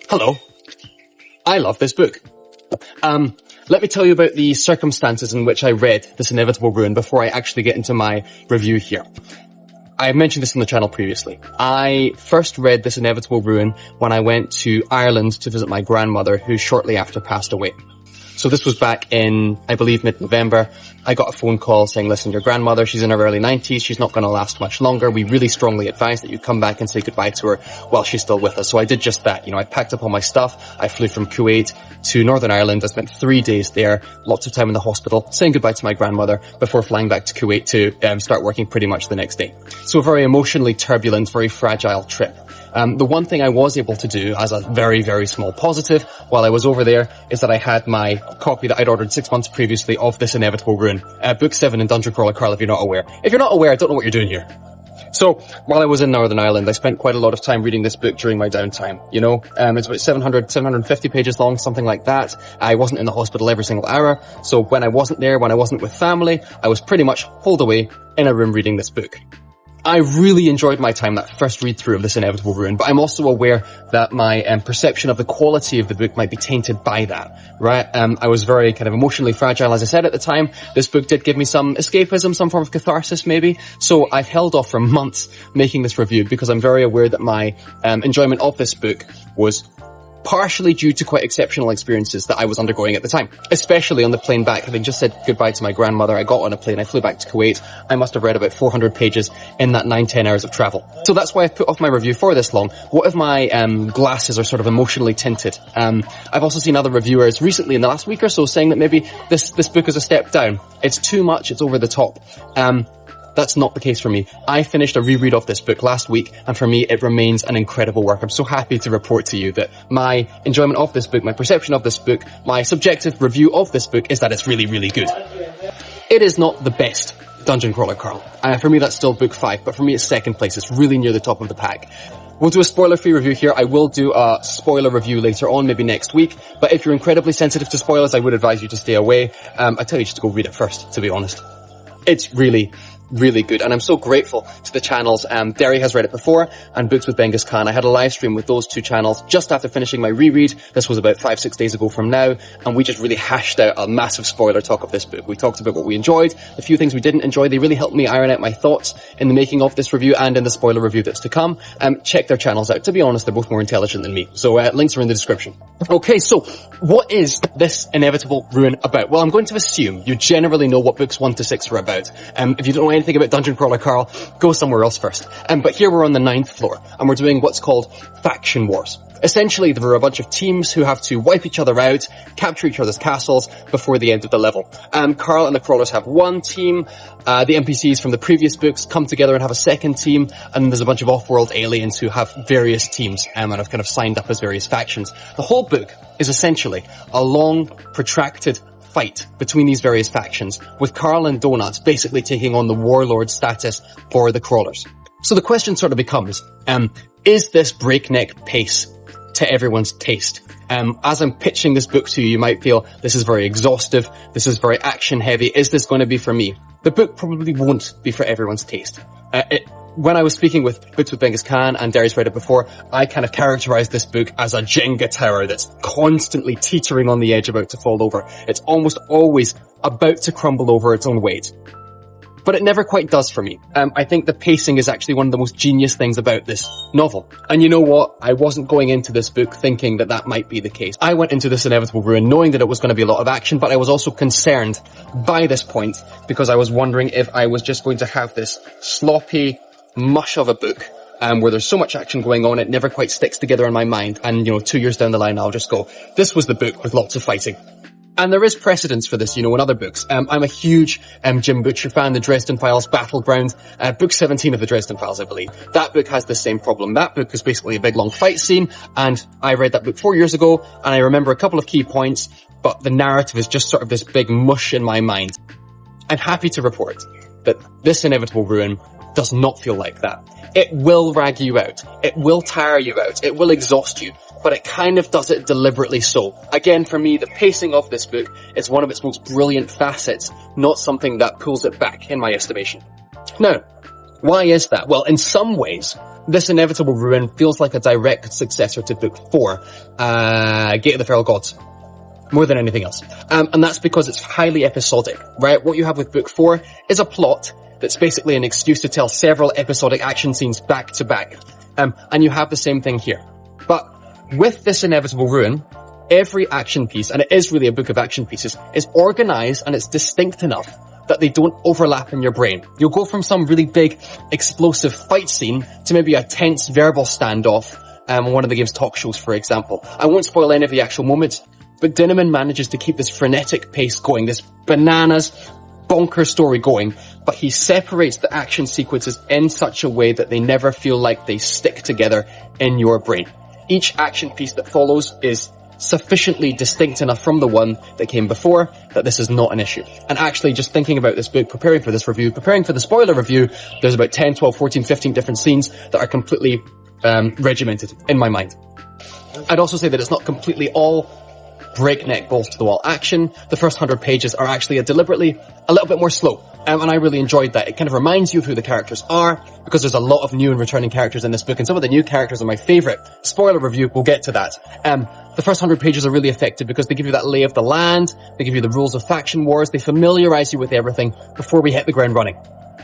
Hello. I love this book. Let me tell you about the circumstances in which I read This Inevitable Ruin before I actually get into my review here. I mentioned this on the channel previously. I first read This Inevitable Ruin when I went to Ireland to visit my grandmother, who shortly after passed away. So this was back in, I believe, mid-November. I got a phone call saying, listen, your grandmother, she's in her early 90s. She's not going to last much longer. We really strongly advise that you come back and say goodbye to her while she's still with us. So I did just that. I packed up all my stuff. I flew from Kuwait to Northern Ireland. I spent 3 days there, lots of time in the hospital, saying goodbye to my grandmother before flying back to Kuwait to start working pretty much the next day. So a very emotionally turbulent, very fragile trip. The one thing I was able to do as a very, very small positive while I was over there is that I had my copy that I'd ordered 6 months previously of This Inevitable Ruin, Book 7 in Dungeon Crawler Carl, if you're not aware. If you're not aware, I don't know what you're doing here. So, while I was in Northern Ireland, I spent quite a lot of time reading this book during my downtime, It's about 750 pages long, something like that. I wasn't in the hospital every single hour, so when I wasn't there, when I wasn't with family, I was pretty much holed away in a room reading this book. I really enjoyed my time, that first read through of This Inevitable Ruin, but I'm also aware that my perception of the quality of the book might be tainted by that, right? I was very kind of emotionally fragile, as I said at the time. This book did give me some escapism, some form of catharsis maybe, so I've held off for months making this review because I'm very aware that my enjoyment of this book was partially due to quite exceptional experiences that I was undergoing at the time, especially on the plane back. Having just said goodbye to my grandmother, I got on a plane, I flew back to Kuwait. I must have read about 400 pages in that 9-10 hours of travel. So that's why I've put off my review for this long. What if my glasses are sort of emotionally tinted? I've also seen other reviewers recently in the last week or so saying that maybe this book is a step down. It's too much, it's over the top. That's not the case for me. I finished a reread of this book last week, and for me, it remains an incredible work. I'm so happy to report to you that my enjoyment of this book, my perception of this book, my subjective review of this book is that it's really, really good. It is not the best Dungeon Crawler Carl. For me, that's still book 5, but for me, it's second place. It's really near the top of the pack. We'll do a spoiler-free review here. I will do a spoiler review later on, maybe next week. But if you're incredibly sensitive to spoilers, I would advise you to stay away. I tell you just to go read it first, to be honest. It's really good, and I'm so grateful to the channels. Derry has read it before, and Books with Genghis Khan. I had a live stream with those two channels just after finishing my reread. This was about 5-6 days ago from now, and we just really hashed out a massive spoiler talk of this book. We talked about what we enjoyed, the few things we didn't enjoy. They really helped me iron out my thoughts in the making of this review and in the spoiler review that's to come. Check their channels out. To be honest, they're both more intelligent than me, so links are in the description. Okay, so what is This Inevitable Ruin about? Well, I'm going to assume you generally know what books 1 to 6 are about. If you don't know anything about Dungeon Crawler Carl, go somewhere else first. But here we're on the 9th floor, and we're doing what's called faction wars. Essentially, there are a bunch of teams who have to wipe each other out, capture each other's castles before the end of the level. Carl and the Crawlers have one team, the NPCs from the previous books come together and have a second team, and then there's a bunch of off-world aliens who have various teams, and have kind of signed up as various factions. The whole book is essentially a long, protracted fight between these various factions, with Carl and Donuts basically taking on the warlord status for the Crawlers. So the question sort of becomes, is this breakneck pace to everyone's taste? As I'm pitching this book to you, you might feel this is very exhaustive, this is very action heavy, is this going to be for me? The book probably won't be for everyone's taste. When I was speaking with Books with Genghis Khan, and Derry's read it before, I kind of characterized this book as a Jenga tower that's constantly teetering on the edge about to fall over. It's almost always about to crumble over its own weight. But it never quite does for me. I think the pacing is actually one of the most genius things about this novel. And you know what? I wasn't going into this book thinking that that might be the case. I went into This Inevitable Ruin knowing that it was going to be a lot of action, but I was also concerned by this point because I was wondering if I was just going to have this sloppy mush of a book where there's so much action going on it never quite sticks together in my mind, and 2 years down the line I'll just go, this was the book with lots of fighting. And there is precedence for this, in other books. I'm a huge Jim Butcher fan, the Dresden Files Battleground, book 17 of the Dresden Files, I believe. That book has the same problem. That book is basically a big long fight scene, and I read that book 4 years ago, and I remember a couple of key points, but the narrative is just sort of this big mush in my mind. I'm happy to report that This Inevitable Ruin does not feel like that. It will rag you out. It will tire you out. It will exhaust you. But it kind of does it deliberately so. Again, for me, the pacing of this book is one of its most brilliant facets, not something that pulls it back, in my estimation. Now, Why is that? Well, in some ways, This Inevitable Ruin feels like a direct successor to Book 4, Gate of the Feral Gods, more than anything else. And that's because it's highly episodic, right? What you have with Book 4 is a plot that's basically an excuse to tell several episodic action scenes back to back. And you have the same thing here. But with This Inevitable Ruin, every action piece, and it is really a book of action pieces, is organized and it's distinct enough that they don't overlap in your brain. You'll go from some really big, explosive fight scene to maybe a tense verbal standoff on one of the game's talk shows, for example. I won't spoil any of the actual moments, but Dinniman manages to keep this frenetic pace going, this bananas, bonkers story going, but he separates the action sequences in such a way that they never feel like they stick together in your brain. Each action piece that follows is sufficiently distinct enough from the one that came before that this is not an issue. And actually, just thinking about this book, preparing for this review, preparing for the spoiler review, there's about 10, 12, 14, 15 different scenes that are completely regimented in my mind. I'd also say that it's not completely all breakneck balls to the wall action. The first 100 pages are actually deliberately a little bit more slow. And I really enjoyed that. It kind of reminds you of who the characters are, because there's a lot of new and returning characters in this book, and some of the new characters are my favourite. Spoiler review, we'll get to that. The first 100 pages are really effective because they give you that lay of the land, they give you the rules of faction wars, they familiarise you with everything before we hit the ground running.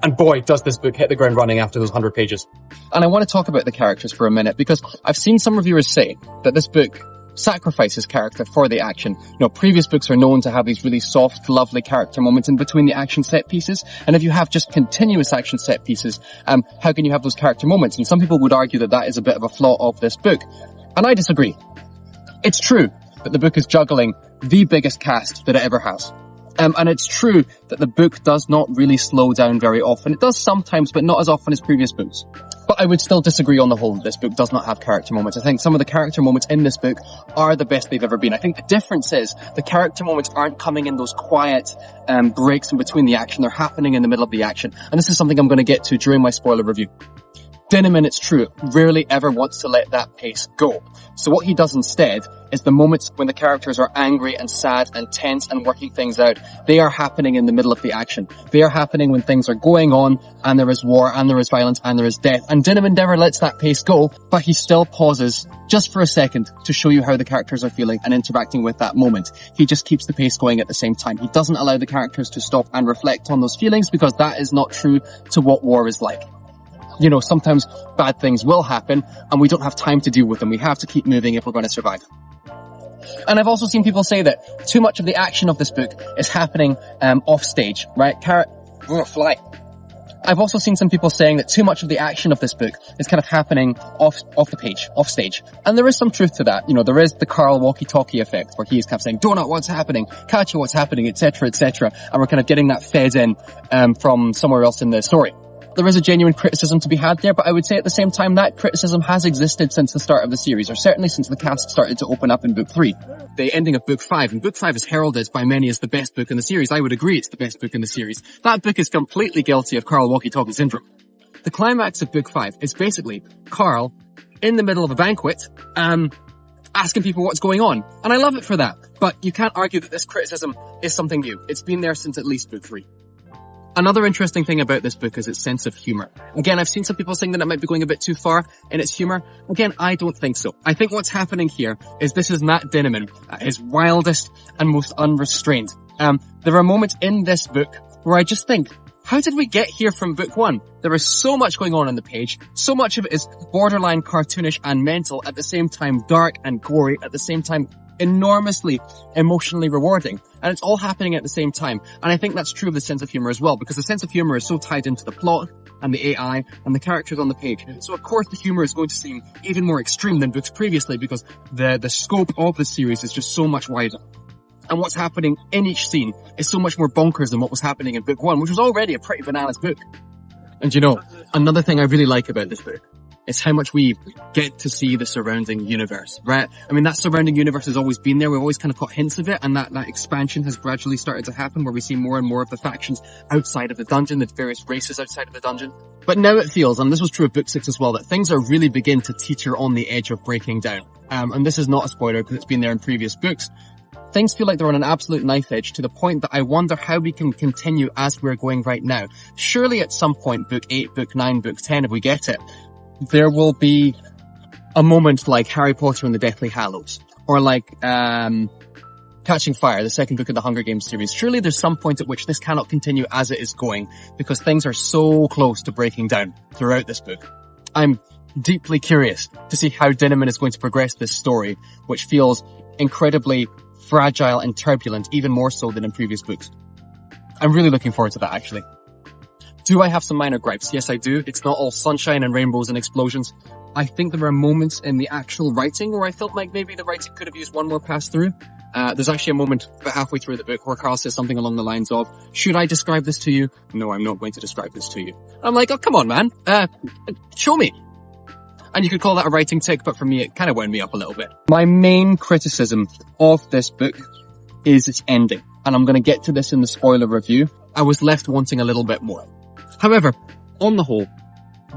And boy, does this book hit the ground running after those 100 pages. And I want to talk about the characters for a minute, because I've seen some reviewers say that this book sacrifices character for the action. You know, previous books are known to have these really soft, lovely character moments in between the action set pieces. And if you have just continuous action set pieces, how can you have those character moments? And some people would argue that that is a bit of a flaw of this book. And I disagree. It's true that the book is juggling the biggest cast that it ever has. And it's true that the book does not really slow down very often. It does sometimes, but not as often as previous books. But I would still disagree on the whole that this book does not have character moments. I think some of the character moments in this book are the best they've ever been. I think the difference is the character moments aren't coming in those quiet breaks in between the action. They're happening in the middle of the action. And this is something I'm going to get to during my spoiler review. Dinniman, it's true, rarely ever wants to let that pace go. So what he does instead is the moments when the characters are angry and sad and tense and working things out, they are happening in the middle of the action. They are happening when things are going on and there is war and there is violence and there is death. And Dinniman never lets that pace go, but he still pauses just for a second to show you how the characters are feeling and interacting with that moment. He just keeps the pace going at the same time. He doesn't allow the characters to stop and reflect on those feelings, because that is not true to what war is like. You know, sometimes bad things will happen and we don't have time to deal with them. We have to keep moving if we're going to survive. And I've also seen people say that too much of the action of this book is happening off stage, right? I've also seen some people saying that too much of the action of this book is kind of happening off the page, off stage. And there is some truth to that. You know, there is the Carl walkie-talkie effect where he's kind of saying, Donut, what's happening? Katya, what's happening? Etc., etc. And we're kind of getting that fed in from somewhere else in the story. There is a genuine criticism to be had there, but I would say at the same time that criticism has existed since the start of the series, or certainly since the cast started to open up in Book 3. The ending of Book 5, and Book 5 is heralded by many as the best book in the series. I would agree it's the best book in the series. That book is completely guilty of Carl walkie-talkie syndrome. The climax of Book 5 is basically Carl in the middle of a banquet, asking people what's going on. And I love it for that. But you can't argue that this criticism is something new. It's been there since at least Book 3. Another interesting thing about this book is its sense of humour. Again, I've seen some people saying that it might be going a bit too far in its humour. Again, I don't think so. I think what's happening here is this is Matt Dinniman at his wildest and most unrestrained. There are moments in this book where I just think, how did we get here from Book 1? There is so much going on the page. So much of it is borderline cartoonish and mental, at the same time dark and gory, at the same time enormously emotionally rewarding. And it's all happening at the same time. And I think that's true of the sense of humour as well, because the sense of humour is so tied into the plot and the AI and the characters on the page. So of course the humour is going to seem even more extreme than books previously, because the scope of the series is just so much wider. And what's happening in each scene is so much more bonkers than what was happening in Book 1, which was already a pretty bananas book. And you know, another thing I really like about this book is how much we get to see the surrounding universe, right? I mean, that surrounding universe has always been there. We've always kind of caught hints of it, and that expansion has gradually started to happen, where we see more and more of the factions outside of the dungeon, the various races outside of the dungeon. But now it feels, and this was true of Book 6 as well, that things are really begin to teeter on the edge of breaking down. And this is not a spoiler because it's been there in previous books. Things feel like they're on an absolute knife edge to the point that I wonder how we can continue as we're going right now. Surely at some point, book 8, book 9, book 10, if we get it, there will be a moment like Harry Potter and the Deathly Hallows, or like Catching Fire, the second book of the Hunger Games series. Surely there's some point at which this cannot continue as it is going, because things are so close to breaking down throughout this book. I'm deeply curious to see how Dinniman is going to progress this story, which feels incredibly fragile and turbulent, even more so than in previous books. I'm really looking forward to that, actually. Do I have some minor gripes? Yes, I do. It's not all sunshine and rainbows and explosions. I think there are moments in the actual writing where I felt like maybe the writing could have used one more pass through. There's actually a moment about halfway through the book where Carl says something along the lines of, should I describe this to you? No, I'm not going to describe this to you. I'm like, oh, come on, man. Show me. And you could call that a writing tick, but for me, it kind of wound me up a little bit. My main criticism of this book is its ending. And I'm going to get to this in the spoiler review. I was left wanting a little bit more. However, on the whole,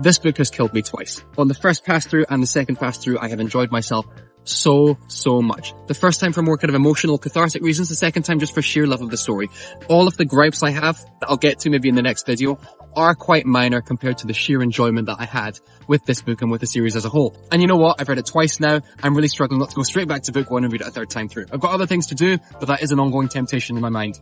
this book has killed me twice. On the first pass through and the second pass through, I have enjoyed myself so much. The first time for more kind of emotional, cathartic reasons, the second time just for sheer love of the story. All of the gripes I have, that I'll get to maybe in the next video, are quite minor compared to the sheer enjoyment that I had with this book and with the series as a whole. And you know what? I've read it twice now. I'm really struggling not to go straight back to book 1 and read it a third time through. I've got other things to do, but that is an ongoing temptation in my mind.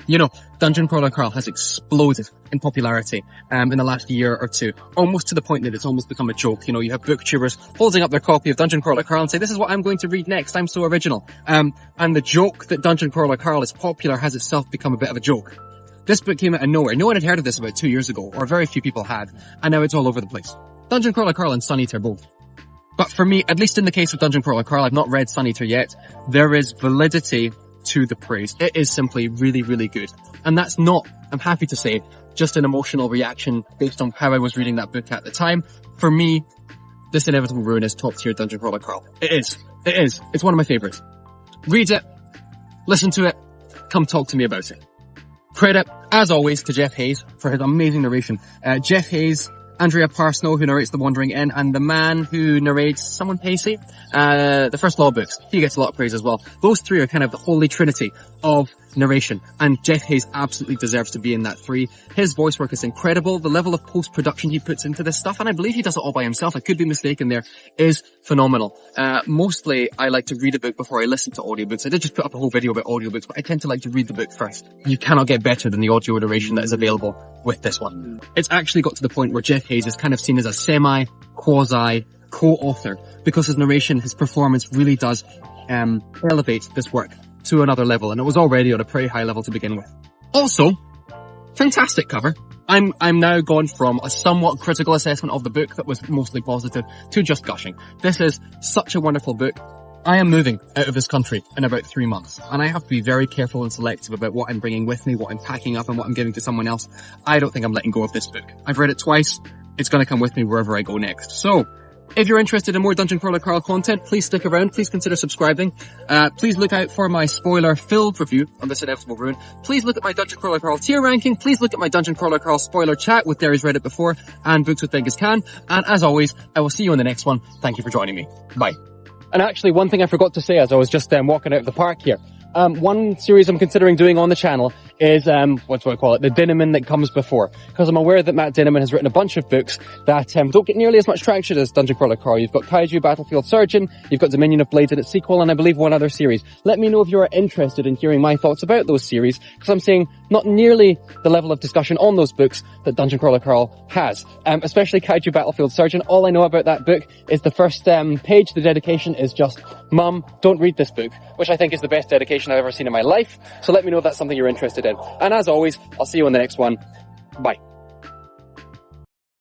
You know, Dungeon Crawler Carl has exploded in popularity in the last year or two, almost to the point that it's almost become a joke. You know, you have booktubers holding up their copy of Dungeon Crawler Carl and say, this is what I'm going to read next, I'm so original. And the joke that Dungeon Crawler Carl is popular has itself become a bit of a joke. This book came out of nowhere. No one had heard of this about 2 years ago, or very few people had, and now it's all over the place. Dungeon Crawler Carl and Sun Eater both. But for me, at least in the case of Dungeon Crawler Carl, I've not read Sun Eater yet, there is validity to the praise. It is simply really good. And that's not, I'm happy to say, just an emotional reaction based on how I was reading that book at the time. For me, This Inevitable Ruin is top tier Dungeon Crawler Carl. It is. It's one of my favourites. Read it, listen to it, come talk to me about it. Credit, as always, to Jeff Hayes for his amazing narration. Jeff Hayes, Andrea Parsnow, who narrates The Wandering Inn, and the man who narrates Someone Pacey, the first Law books. He gets a lot of praise as well. Those three are kind of the holy trinity of narration, and Jeff Hayes absolutely deserves to be in that three. His voice work is incredible. The level of post-production he puts into this stuff, and I believe he does it all by himself, I could be mistaken there, is phenomenal. Mostly, I like to read a book before I listen to audiobooks. I did just put up a whole video about audiobooks, but I tend to like to read the book first. You cannot get better than the audio narration that is available with this one. It's actually got to the point where Jeff Hayes is kind of seen as a semi-quasi co-author, because his narration, his performance really does elevate this work to another level, and it was already on a pretty high level to begin with. Also, fantastic cover. I'm now gone from a somewhat critical assessment of the book that was mostly positive to just gushing. This is such a wonderful book. I am moving out of this country in about 3 months, and I have to be very careful and selective about what I'm bringing with me, what I'm packing up, and what I'm giving to someone else. I don't think I'm letting go of this book. I've read it twice. It's going to come with me wherever I go next. So, if you're interested in more Dungeon Crawler Carl content, please stick around. Please consider subscribing. Please look out for my spoiler-filled review on This Inevitable Ruin. Please look at my Dungeon Crawler Carl tier ranking. Please look at my Dungeon Crawler Carl spoiler chat with Derry's read it before and Books with Genghis Khan. And as always, I will see you in the next one. Thank you for joining me. Bye. And actually, one thing I forgot to say as I was just walking out of the park here. One series I'm considering doing on the channel is, what do I call it? The Dinniman that comes before. Because I'm aware that Matt Dinniman has written a bunch of books that don't get nearly as much traction as Dungeon Crawler Carl. You've got Kaiju Battlefield Surgeon, you've got Dominion of Blades and its sequel, and I believe one other series. Let me know if you are interested in hearing my thoughts about those series, because I'm seeing not nearly the level of discussion on those books that Dungeon Crawler Carl has. Especially Kaiju Battlefield Surgeon. All I know about that book is the first page. The dedication is just, Mum, don't read this book, which I think is the best dedication I've ever seen in my life. So let me know if that's something you're interested in. And as always, I'll see you on the next one. Bye.